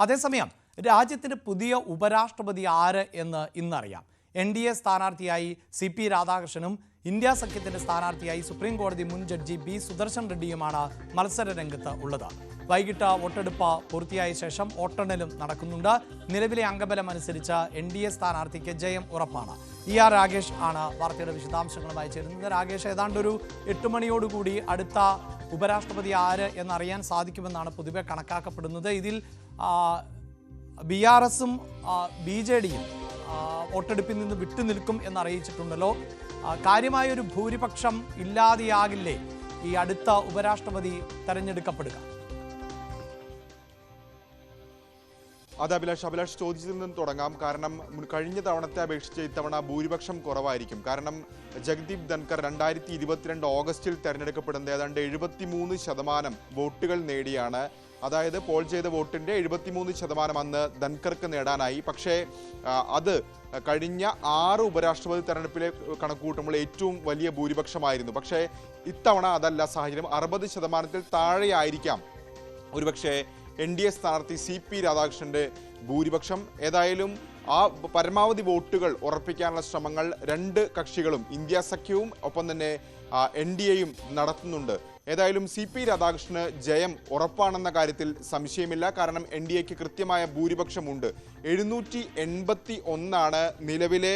അതേസമയം രാജ്യത്തിന് പുതിയ ഉപരാഷ്ട്രപതി ആര് എന്ന് ഇന്നറിയാം. NDA സ്ഥാനാർത്ഥിയായി CP രാധാകൃഷ്ണനും ഇന്ത്യ സഖ്യത്തിന്റെ സ്ഥാനാർത്ഥിയായി സുപ്രീം കോടതി മുൻ ജഡ്ജി B സുദർശൻ റെഡ്ഡിയുമാണ് മത്സര രംഗത്ത് ഉള്ളത്. വൈകിട്ട് വോട്ടെടുപ്പ് പൂർത്തിയായ ശേഷം വോട്ടെണ്ണലും നടക്കുന്നുണ്ട്. നിലവിലെ അംഗബലം അനുസരിച്ച് NDA സ്ഥാനാർത്ഥിക്ക് ജയം ഉറപ്പാണ്. ER രാഗേഷ് ആണ് വാർത്തയുടെ വിശദാംശങ്ങളുമായി ചേരുന്നത്. രാഗേഷ്, ഏതാണ്ട് ഒരു 8 മണിയോടുകൂടി അടുത്ത ഉപരാഷ്ട്രപതി ആര് എന്നറിയാൻ സാധിക്കുമെന്നാണ് പൊതുവെ കണക്കാക്കപ്പെടുന്നത്. ഇതിൽ BRSും BJDയും വോട്ടെടുപ്പിൽ നിന്ന് വിട്ടുനിൽക്കും എന്നറിയിച്ചിട്ടുണ്ടല്ലോ. കാര്യമായൊരു ഭൂരിപക്ഷം ഇല്ലാതെയാകില്ലേ ഈ അടുത്ത ഉപരാഷ്ട്രപതി തെരഞ്ഞെടുക്കപ്പെടുക? അത് അഭിലാഷ് ചോദിച്ചതിൽ നിന്ന് തുടങ്ങാം. കാരണം കഴിഞ്ഞ തവണത്തെ അപേക്ഷിച്ച് ഇത്തവണ ഭൂരിപക്ഷം കുറവായിരിക്കും. കാരണം ജഗ്ദീപ് ധൻകർ 2022 ഓഗസ്റ്റിൽ തെരഞ്ഞെടുക്കപ്പെടുന്നത് ഏതാണ്ട് 73% വോട്ടുകൾ നേടിയാണ്. അതായത് പോൾ ചെയ്ത വോട്ടിൻ്റെ 73% അന്ന് ധൻകർക്ക് നേടാനായി. പക്ഷേ അത് കഴിഞ്ഞ 6 ഉപരാഷ്ട്രപതി തെരഞ്ഞെടുപ്പിലെ കണക്കുകൂട്ടുമ്പോൾ ഏറ്റവും വലിയ ഭൂരിപക്ഷമായിരുന്നു. പക്ഷേ ഇത്തവണ അതല്ല സാഹചര്യം. 60%-ൽ താഴെയായിരിക്കാം ഒരുപക്ഷെ NDA സ്ഥാനാർത്ഥി CP രാധാകൃഷ്ണന്റെ ഭൂരിപക്ഷം. ഏതായാലും ആ പരമാവധി വോട്ടുകൾ ഉറപ്പിക്കാനുള്ള ശ്രമങ്ങൾ രണ്ട് കക്ഷികളും, ഇന്ത്യ സഖ്യവും ഒപ്പം തന്നെ NDAയും നടത്തുന്നുണ്ട്. ഏതായാലും CP രാധാകൃഷ്ണന് ജയം ഉറപ്പാണെന്ന കാര്യത്തിൽ സംശയമില്ല. കാരണം NDAക്ക് കൃത്യമായ ഭൂരിപക്ഷമുണ്ട്. 781 നിലവിലെ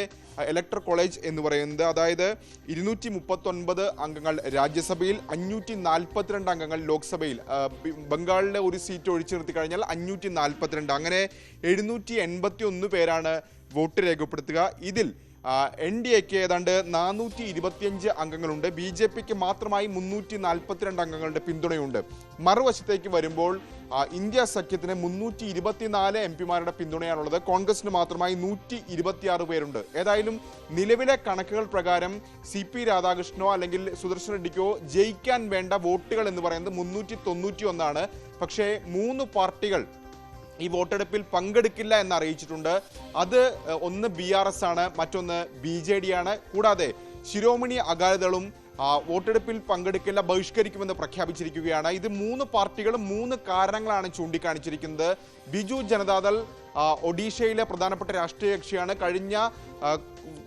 ഇലക്ടറൽ കോളേജ് എന്ന് പറയുന്നത്. അതായത് 239 അംഗങ്ങൾ രാജ്യസഭയിൽ, 542 അംഗങ്ങൾ ലോക്സഭയിൽ. ബംഗാളിലെ ഒരു സീറ്റ് ഒഴിച്ചു നിർത്തി കഴിഞ്ഞാൽ 542. അങ്ങനെ 781 പേരാണ് വോട്ട് രേഖപ്പെടുത്തുക. ഇതിൽ NDAക്ക് ഏതാണ്ട് 425 അംഗങ്ങളുണ്ട്. BJPക്ക് മാത്രമായി 342 അംഗങ്ങളുടെ പിന്തുണയുണ്ട്. മറുവശത്തേക്ക് വരുമ്പോൾ ഇന്ത്യ സഖ്യത്തിന് 324 MPമാരുടെ പിന്തുണയാണുള്ളത്. കോൺഗ്രസിന് മാത്രമായി 126 പേരുണ്ട്. ഏതായാലും നിലവിലെ കണക്കുകൾ പ്രകാരം CP രാധാകൃഷ്ണനോ അല്ലെങ്കിൽ സുദർശൻ റെഡ്ഡിക്കോ ജയിക്കാൻ വേണ്ട വോട്ടുകൾ എന്ന് പറയുന്നത് 391. പക്ഷേ 3 പാർട്ടികൾ ഈ വോട്ടെടുപ്പിൽ പങ്കെടുക്കില്ല എന്ന് അറിയിച്ചിട്ടുണ്ട്. അത് ഒന്ന് BRS ആണ്, മറ്റൊന്ന് BJD ആണ്. കൂടാതെ ശിരോമണി അകാലിദളും വോട്ടെടുപ്പിൽ പങ്കെടുക്കില്ല, ബഹിഷ്കരിക്കുമെന്ന് പ്രഖ്യാപിച്ചിരിക്കുകയാണ്. ഇത് 3 പാർട്ടികളും 3 കാരണങ്ങളാണ് ചൂണ്ടിക്കാണിച്ചിരിക്കുന്നത്. ബിജു ജനതാദൾ ഒഡീഷയിലെ പ്രധാനപ്പെട്ട രാഷ്ട്രീയ കക്ഷിയാണ്. കഴിഞ്ഞ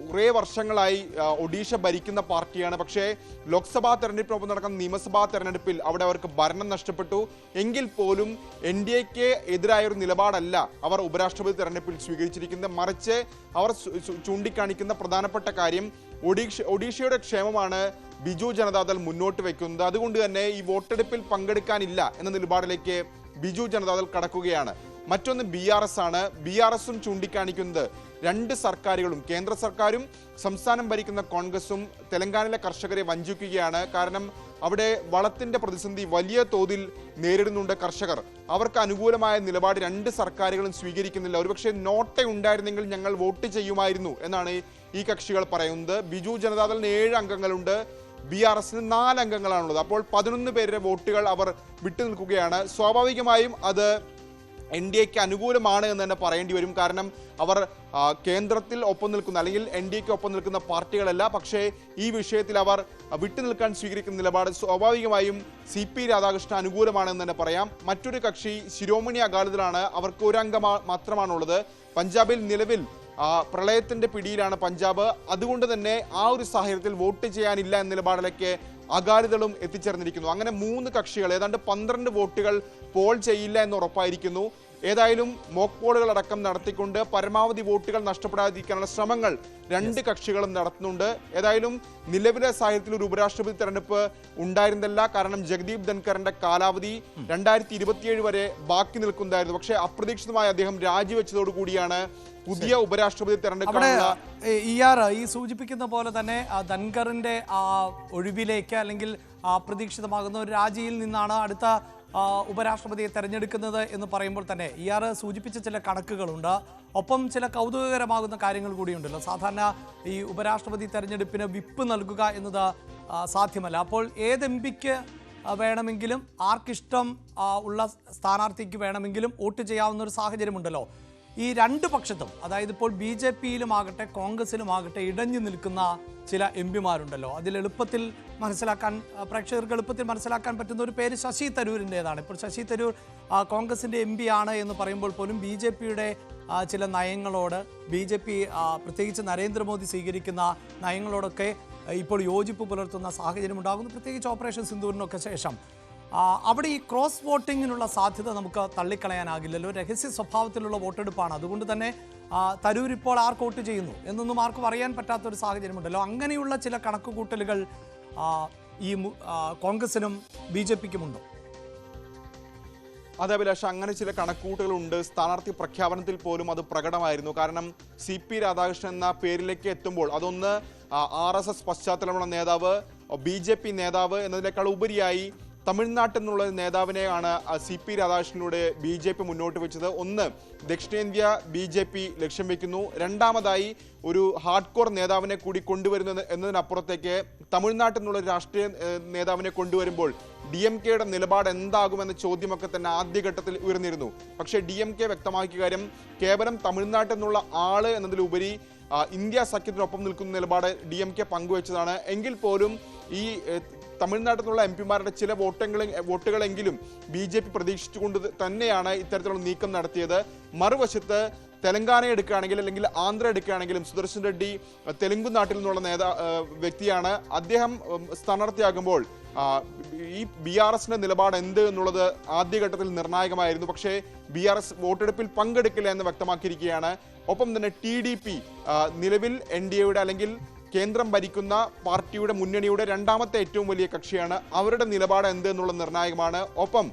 കുറേ വർഷങ്ങളായി ഒഡീഷ ഭരിക്കുന്ന പാർട്ടിയാണ്. പക്ഷേ ലോക്സഭാ തെരഞ്ഞെടുപ്പിനൊപ്പം നടക്കുന്ന നിയമസഭാ തെരഞ്ഞെടുപ്പിൽ അവിടെ അവർക്ക് ഭരണം നഷ്ടപ്പെട്ടു. എങ്കിൽ പോലും NDAക്ക് എതിരായൊരു നിലപാടല്ല അവർ ഉപരാഷ്ട്രപതി തെരഞ്ഞെടുപ്പിൽ സ്വീകരിച്ചിരിക്കുന്നത്. മറിച്ച് അവർ ചൂണ്ടിക്കാണിക്കുന്ന പ്രധാനപ്പെട്ട കാര്യം ഒഡീഷയുടെ ക്ഷേമമാണ് ബിജു ജനതാദൾ മുന്നോട്ട് വയ്ക്കുന്നത്. അതുകൊണ്ട് തന്നെ ഈ വോട്ടെടുപ്പിൽ പങ്കെടുക്കാനില്ല എന്ന നിലപാടിലേക്ക് ബിജു ജനതാദൾ കടക്കുകയാണ്. മറ്റൊന്ന് BRS ആണ്. BRSും ചൂണ്ടിക്കാണിക്കുന്നത് 2 സർക്കാരുകളും, കേന്ദ്ര സർക്കാരും സംസ്ഥാനം ഭരിക്കുന്ന കോൺഗ്രസും തെലങ്കാനയിലെ കർഷകരെ വഞ്ചിക്കുകയാണ്. കാരണം അവിടെ വളത്തിന്റെ പ്രതിസന്ധി വലിയ തോതിൽ നേരിടുന്നുണ്ട് കർഷകർ. അവർക്ക് അനുകൂലമായ നിലപാട് 2 സർക്കാരുകളും സ്വീകരിക്കുന്നില്ല. ഒരുപക്ഷെ നോട്ട ഉണ്ടായിരുന്നെങ്കിൽ ഞങ്ങൾ വോട്ട് ചെയ്യുമായിരുന്നു എന്നാണ് ഈ കക്ഷികൾ പറയുന്നത്. ബിജു ജനതാദളിന് 7 അംഗങ്ങളുണ്ട്, BRSന് 4 അംഗങ്ങളാണുള്ളത്. അപ്പോൾ 11 പേരുടെ വോട്ടുകൾ അവർ വിട്ടുനിൽക്കുകയാണ്. സ്വാഭാവികമായും അത് NDAക്ക് അനുകൂലമാണ് എന്ന് തന്നെ പറയേണ്ടി വരും. കാരണം അവർ കേന്ദ്രത്തിൽ ഒപ്പം നിൽക്കുന്ന അല്ലെങ്കിൽ NDAക്ക് ഒപ്പം നിൽക്കുന്ന പാർട്ടികളല്ല. പക്ഷേ ഈ വിഷയത്തിൽ അവർ വിട്ടുനിൽക്കാൻ സ്വീകരിക്കുന്ന നിലപാട് സ്വാഭാവികമായും CP രാധാകൃഷ്ണൻ അനുകൂലമാണെന്ന് തന്നെ പറയാം. മറ്റൊരു കക്ഷി ശിരോമണി അകാലിദളാണ്. അവർക്ക് 1 അംഗം മാത്രമാണുള്ളത്. പഞ്ചാബിൽ നിലവിൽ പ്രളയത്തിന്റെ പിടിയിലാണ് പഞ്ചാബ്. അതുകൊണ്ട് തന്നെ ആ ഒരു സാഹചര്യത്തിൽ വോട്ട് ചെയ്യാനില്ല എന്ന നിലപാടിലേക്ക് അകാലിദളും എത്തിച്ചേർന്നിരിക്കുന്നു. അങ്ങനെ 3 കക്ഷികൾ ഏതാണ്ട് 12 വോട്ടുകൾ പോൾ ചെയ്യില്ല എന്ന് ഉറപ്പായിരിക്കുന്നു. ഏതായാലും മോക്ക് പോളുകൾ അടക്കം നടത്തിക്കൊണ്ട് പരമാവധി വോട്ടുകൾ നഷ്ടപ്പെടാതിരിക്കാനുള്ള ശ്രമങ്ങൾ 2 കക്ഷികളും നടത്തുന്നുണ്ട്. ഏതായാലും നിലവിലെ സാഹചര്യത്തിൽ ഒരു ഉപരാഷ്ട്രപതി തെരഞ്ഞെടുപ്പ് ഉണ്ടായിരുന്നില്ല. കാരണം ജഗ്ദീപ് ധൻകറിന്റെ കാലാവധി 2027 വരെ ബാക്കി നിൽക്കുന്നതായിരുന്നു. പക്ഷേ അപ്രതീക്ഷിതമായി അദ്ദേഹം രാജിവെച്ചതോടുകൂടിയാണ് പുതിയ ഉപരാഷ്ട്രപതി തെരഞ്ഞെടുപ്പ്. ഈ സൂചിപ്പിക്കുന്ന പോലെ തന്നെ ധൻകറിന്റെ ഒഴിവിലേക്ക് അല്ലെങ്കിൽ അപ്രതീക്ഷിതമാകുന്ന ഒരു രാജിയിൽ നിന്നാണ് അടുത്ത ഉപരാഷ്ട്രപതിയെ തെരഞ്ഞെടുക്കുന്നത് എന്ന് പറയുമ്പോൾ തന്നെ സൂചിപ്പിച്ച ചില കണക്കുകളുണ്ട്. ഒപ്പം ചില കൗതുകകരമാകുന്ന കാര്യങ്ങൾ കൂടിയുണ്ടല്ലോ. സാധാരണ ഈ ഉപരാഷ്ട്രപതി തെരഞ്ഞെടുപ്പിന് വിപ്പ് നൽകുക എന്നത് സാധ്യമല്ല. അപ്പോൾ ഏത് MPക്ക് വേണമെങ്കിലും, ആർക്കിഷ്ടം ഉള്ള സ്ഥാനാർത്ഥിക്ക് വേണമെങ്കിലും വോട്ട് ചെയ്യാവുന്ന ഒരു സാഹചര്യമുണ്ടല്ലോ. ഈ രണ്ട് പക്ഷത്തും, അതായത് ഇപ്പോൾ ബി ജെ പിയിലുമാകട്ടെ കോൺഗ്രസിലുമാകട്ടെ ഇടഞ്ഞു നിൽക്കുന്ന ചില എം പിമാരുണ്ടല്ലോ, അതിൽ എളുപ്പത്തിൽ മനസ്സിലാക്കാൻ, പ്രേക്ഷകർക്ക് എളുപ്പത്തിൽ മനസ്സിലാക്കാൻ പറ്റുന്ന ഒരു പേര് ശശി തരൂരിൻ്റെതാണ്. ഇപ്പോൾ ശശി തരൂർ കോൺഗ്രസിൻ്റെ എം പി ആണ് എന്ന് പറയുമ്പോൾ പോലും ബി ജെ പിയുടെ ചില നയങ്ങളോട്, ബി ജെ പി പ്രത്യേകിച്ച് നരേന്ദ്രമോദി സ്വീകരിക്കുന്ന നയങ്ങളോടൊക്കെ ഇപ്പോൾ യോജിപ്പ് പുലർത്തുന്ന സാഹചര്യം ഉണ്ടാകുന്നു, പ്രത്യേകിച്ച് ഓപ്പറേഷൻ സിന്ദൂറിനൊക്കെ ശേഷം. അവിടെ ഈ ക്രോസ് വോട്ടിങ്ങിനുള്ള സാധ്യത നമുക്ക് തള്ളിക്കളയാനാകില്ലല്ലോ. രഹസ്യ സ്വഭാവത്തിലുള്ള വോട്ടെടുപ്പാണ്. അതുകൊണ്ട് തന്നെ തരൂർ ഇപ്പോൾ ആർക്ക് വോട്ട് ചെയ്യുന്നു എന്നൊന്നും ആർക്കും അറിയാൻ പറ്റാത്തൊരു സാഹചര്യമുണ്ടല്ലോ. അങ്ങനെയുള്ള ചില കണക്കുകൂട്ടലുകൾ ഈ കോൺഗ്രസിനും ബി ജെ പിക്കുമുണ്ടോ? അതെ അഭിലാഷ്, അങ്ങനെ ചില കണക്കൂട്ടുകളുണ്ട്. സ്ഥാനാർത്ഥി പ്രഖ്യാപനത്തിൽ പോലും അത് പ്രകടമായിരുന്നു. കാരണം CP രാധാകൃഷ്ണൻ എന്ന പേരിലേക്ക് എത്തുമ്പോൾ അതൊന്ന് RSS പശ്ചാത്തലമുള്ള നേതാവ്, BJP നേതാവ് എന്നതിനേക്കാൾ ഉപരിയായി തമിഴ്നാട്ടിൽ നിന്നുള്ള നേതാവിനെയാണ് CP രാധാകൃഷ്ണനിലൂടെ BJP മുന്നോട്ട് വെച്ചത്. ഒന്ന്, ദക്ഷിണേന്ത്യ BJP ലക്ഷ്യം വെക്കുന്നു. രണ്ടാമതായി ഒരു ഹാർഡ് കോർ നേതാവിനെ കൂടി കൊണ്ടുവരുന്നത് എന്നതിനപ്പുറത്തേക്ക് തമിഴ്നാട്ടിൽ നിന്നുള്ള രാഷ്ട്രീയ നേതാവിനെ കൊണ്ടുവരുമ്പോൾ DMK-യുടെ നിലപാട് എന്താകുമെന്ന ചോദ്യമൊക്കെ തന്നെ ആദ്യഘട്ടത്തിൽ ഉയർന്നിരുന്നു. പക്ഷേ DMK വ്യക്തമാക്കിയ കാര്യം കേവലം തമിഴ്നാട്ടിൽ നിന്നുള്ള ആള് എന്നതിലുപരി ഇന്ത്യ സഖ്യത്തിനൊപ്പം നിൽക്കുന്ന നിലപാട് DMK പങ്കുവച്ചതാണ്. എങ്കിൽ പോലും ഈ തമിഴ്നാട്ടിൽ നിന്നുള്ള MP-മാരുടെ ചില വോട്ടുകളെങ്കിലും BJP പ്രതീക്ഷിച്ചുകൊണ്ട് തന്നെയാണ് ഇത്തരത്തിലുള്ള നീക്കം നടത്തിയത്. മറുവശത്ത് തെലങ്കാന എടുക്കുകയാണെങ്കിൽ, അല്ലെങ്കിൽ ആന്ധ്ര എടുക്കുകയാണെങ്കിലും സുദർശൻ റെഡ്ഡി തെലുങ്കുനാട്ടിൽ നിന്നുള്ള വ്യക്തിയാണ്. അദ്ദേഹം സ്ഥാനാർത്ഥിയാകുമ്പോൾ ഈ BRS-ന്റെ നിലപാട് എന്ത് എന്നുള്ളത് ആദ്യഘട്ടത്തിൽ നിർണായകമായിരുന്നു. പക്ഷേ BRS വോട്ടെടുപ്പിൽ പങ്കെടുക്കില്ല എന്ന് വ്യക്തമാക്കിയിരിക്കുകയാണ്. ഒപ്പം തന്നെ TDP നിലവിൽ NDA-യുടെ അല്ലെങ്കിൽ കേന്ദ്രം ഭരിക്കുന്ന പാർട്ടിയുടെ മുന്നണിയുടെ രണ്ടാമത്തെ ഏറ്റവും വലിയ കക്ഷിയാണ്. അവരുടെ നിലപാട് എന്ത് എന്നുള്ളത് നിർണായകമാണ്. ഒപ്പം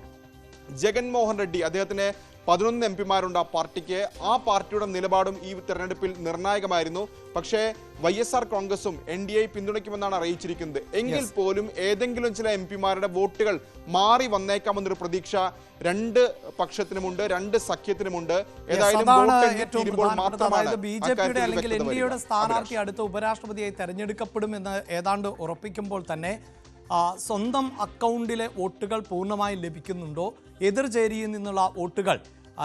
ജഗൻമോഹൻ റെഡ്ഡി, അദ്ദേഹത്തിന് 11 MP-മാരുണ്ട് ആ പാർട്ടിക്ക്. ആ പാർട്ടിയുടെ നിലപാടും ഈ തെരഞ്ഞെടുപ്പിൽ നിർണായകമായിരുന്നു. പക്ഷേ YSR കോൺഗ്രസും NDA പിന്തുണയ്ക്കുമെന്നാണ് അറിയിച്ചിരിക്കുന്നത്. എങ്കിൽ പോലും ഏതെങ്കിലും ചില MP-മാരുടെ വോട്ടുകൾ മാറി വന്നേക്കാമെന്നൊരു പ്രതീക്ഷ രണ്ട് പക്ഷത്തിനുമുണ്ട്, രണ്ട് സഖ്യത്തിനുമുണ്ട്. ഏതായാലും BJP-യുടെ അല്ലെങ്കിൽ NDA-യുടെ സ്ഥാനാർത്ഥി അടുത്ത ഉപരാഷ്ട്രപതിയായി തെരഞ്ഞെടുക്കപ്പെടുമെന്ന് ഏതാണ്ട് ഉറപ്പിക്കുമ്പോൾ തന്നെ സ്വന്തം അക്കൗണ്ടിലെ വോട്ടുകൾ പൂർണ്ണമായും ലഭിക്കുന്നുണ്ടോ, എതിർചേരിയിൽ നിന്നുള്ള വോട്ടുകൾ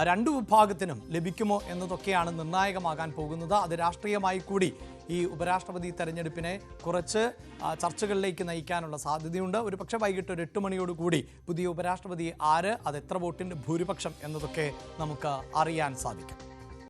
രണ്ടു വിഭാഗത്തിനും ലഭിക്കുമോ എന്നതൊക്കെയാണ് നിർണായകമാകാൻ പോകുന്നത്. അത് രാഷ്ട്രീയമായി കൂടി ഈ ഉപരാഷ്ട്രപതി തെരഞ്ഞെടുപ്പിനെ കുറച്ച് ചർച്ചകളിലേക്ക് നയിക്കാനുള്ള സാധ്യതയുണ്ട്. ഒരു പക്ഷേ വൈകിട്ട് ഒരു 8 മണിയോടുകൂടി പുതിയ ഉപരാഷ്ട്രപതി ആര്, അത് എത്ര വോട്ടിൻ്റെ ഭൂരിപക്ഷം എന്നതൊക്കെ നമുക്ക് അറിയാൻ സാധിക്കും.